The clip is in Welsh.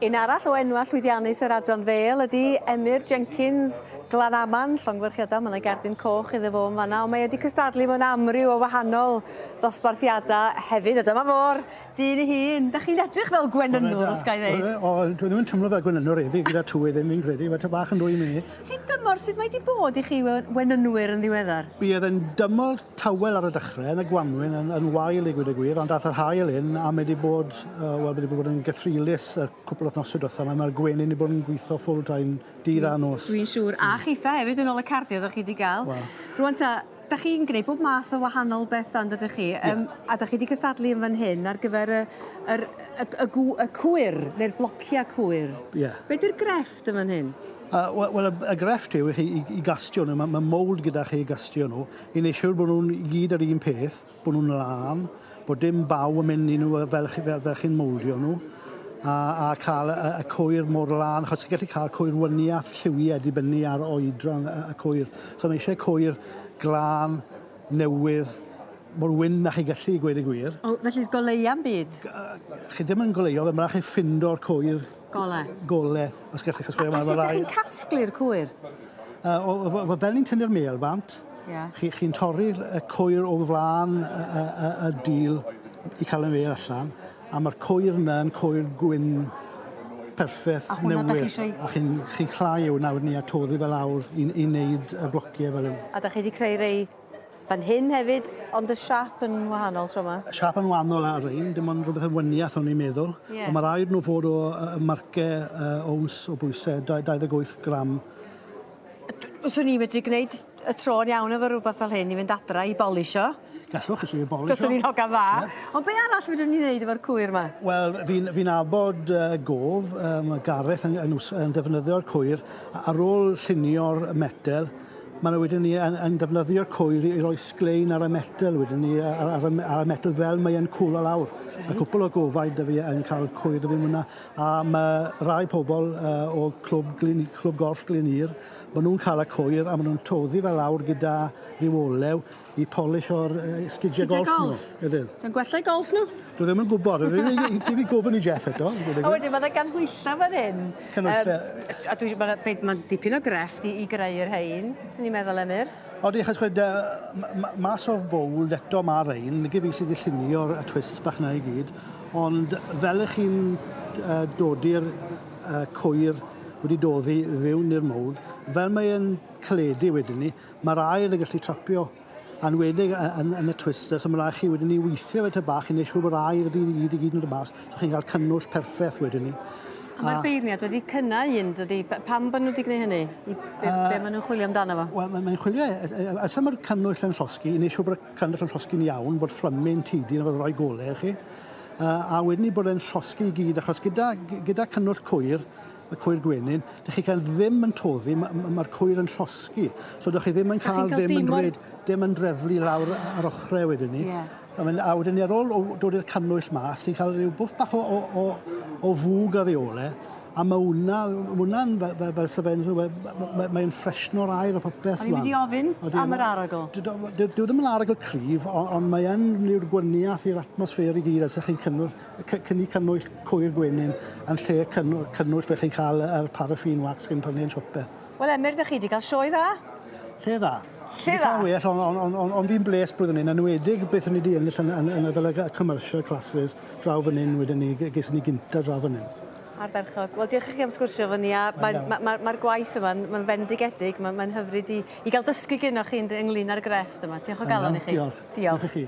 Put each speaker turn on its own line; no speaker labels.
Un arall o enwa llwyddiannus yr adran fel ydy Emyr Jenkins Glanaman, llongfyrchiadau, mae'n gerdyn coch iddo fo yn fanna, ond mae wedi cystadlu mewn amryw o wahanol ddosbarthiadau hefyd, a dyma fo'r dyn ei hun. Da chi'n edrych fel Gwenynwr, os ga i ddweud?
Dwi ddim yn tymlo fel Gwenynwr edrych gyda twy ddim fi'n credu, mae ta bach yn dwy mis.
Sut dymor, sut mae wedi bod i chi Gwenynwyr yn ddiweddar?
Bydd yn dymor tawel ar y dechrau yn y Gwanwyn yn wael i gweud y gwir, ond dath yr hael un a mae wedi bod, yn gythrilus y cwpl o nosau diwethaf. Mae'r Gwenyn wedi bod yn gweithio full-time dydd a nos.
Dwi'n siŵr, a chitha hefyd yn ôl y cardio ddech chi wedi gael. Rwan ta, da chi'n gwneud bob math o wahanol bethau yn dydych chi, a da chi wedi cystadlu yn fan hyn ar gyfer y cwyr, neu'r blociau cwyr. Be di'r grefft yn fan hyn?
Wel, y grefft yw i gastio nhw, mae mold gyda chi i gastio nhw, i wneud siŵr bod nhw'n gyd ar un peth, bod nhw'n lan, bod dim baw yn mynd i nhw fel chi'n moldio nhw, a cael y cwyr mor lan, achos chi'n gallu cael cwyr wyniaeth lliwiau dibynnu ar oedran y cwyr. So mae eisiau cwyr glân, newydd, mor wyn na chi gallu gweud y gwir.
Felly goleia'n byd?
Chi ddim yn goleio, fe mae'n chi ffindo'r cwyr gole. Os gallu chysgu yma.
A sut ydych chi'n casglu'r cwyr?
Fel ni'n tynnu'r mêl bant, chi'n torri'r cwyr o flaen y dîl i cael y mêl allan, a mae'r cwyr yna yn cwyr gwyn perffaith newydd. A chi'n clau yw nawr ni a toddi fel awr i wneud y blociau fel hyn. A da chi wedi creu rei fan hyn hefyd, ond y siap yn wahanol tro yma? Y siap yn wahanol ar ein, dim ond rhywbeth yn wyniaeth o'n i'n meddwl. Ond mae rhaid nhw fod o marcau owns o bwysau, 28 gram. Fyswn ni wedi gwneud y tro'n iawn efo rhywbeth fel hyn i fynd adra i bolisio? Gallwch chi bolisio. Fyswn ni'n hogan dda. Ond be arall fydwn ni'n gwneud efo'r cwyr yma? Wel, fi'n abod gof, Gareth yn defnyddio'r cwyr. Ar ôl llunio'r metel, mae wedyn ni yn defnyddio'r cwyr i roi sglein ar y metel wedyn ni, ar y metel fel mae'n cwlo lawr. Y cwpl o gofau da fi yn cael cwyr da fi mwynhau. A mae rai pobl o clwb golf Glenir, maen nhw'n cael y cwyr a maen nhw'n toddi fel lawr gyda ryw olew i polisio'r sgidiau golf nhw. Dwi'n gwella i golf nhw? Dwi ddim yn gwybod. Dwi fi gofyn i Jeff eto. A wedyn, mae'n ganhwylla fan hyn. A mae'n dipyn o grefft i greu'r hein, sy'n ni'n meddwl Emyr. Odi, achos mas o fowl eto mae'r ein, nid fi sydd wedi llunio'r twist bach na i gyd, ond fel ych chi'n dodi'r cwyr wedi doddi fewn i'r mold, fel mae'n cledu wedyn ni, mae'r air yn gallu trapio. A'n wedig yn y twister, so mae'n rhaid chi wedyn ni weithio fe ta bach i wneud siŵr bod air i gyd yn dod mas, so chi'n cael cynnwll perffaith wedyn ni. A mae'r beirniad wedi cynnau un, dydy. Pam bod nhw wedi gwneud hynny? Be maen nhw'n chwilio amdano fo? Wel, mae'n chwilio... As mae'r cynnwll yn llosgi, i wneud siŵr bod y cynnwll yn llosgi'n iawn, bod fflymau'n tydyn efo rhoi golau chi. A wedyn ni bod e'n llosgi i gyd, achos gyda cynnwll cwyr, y cwyr gwenyn, ydych chi cael ddim yn toddi, mae'r cwyr yn llosgi. So ydych chi ddim yn cael ddim yn dreflu lawr ar ochrau wedyn ni. A wedyn ni ar ôl dod i'r cynnwyll mas, ti'n cael rhyw bwff bach o fwg a ddiole, a mae hwnna'n fel sefyn, mae'n ffresno'r air o popeth. O'n i wedi ofyn am yr arogl? Dyw ddim yn arogl cryf, ond mae'n rhyw'r gwyniaeth i'r atmosffer i gyd, as ych chi'n cynnwyll cwyr gwenyn, yn lle cynnwyll fe chi'n cael yr paraffin wax gyda'n prynu'n siope. Wel, Emyr, ydych chi wedi cael sioe dda? Lle dda. Lle dda? Ond fi'n bles blwyddyn hyn, yn wedig beth o'n i wedi ennill yn y commercial classes draw fan hyn wedyn ni, ges ni gynta draw fan hyn. Arferchog. Wel, diolch i chi am sgwrsio fan ni, a mae'r gwaith yma, mae'n fendigedig, mae'n hyfryd i gael dysgu gynnwch chi ynglyn â'r grefft yma. Diolch o galon i chi. Diolch. Diolch i chi.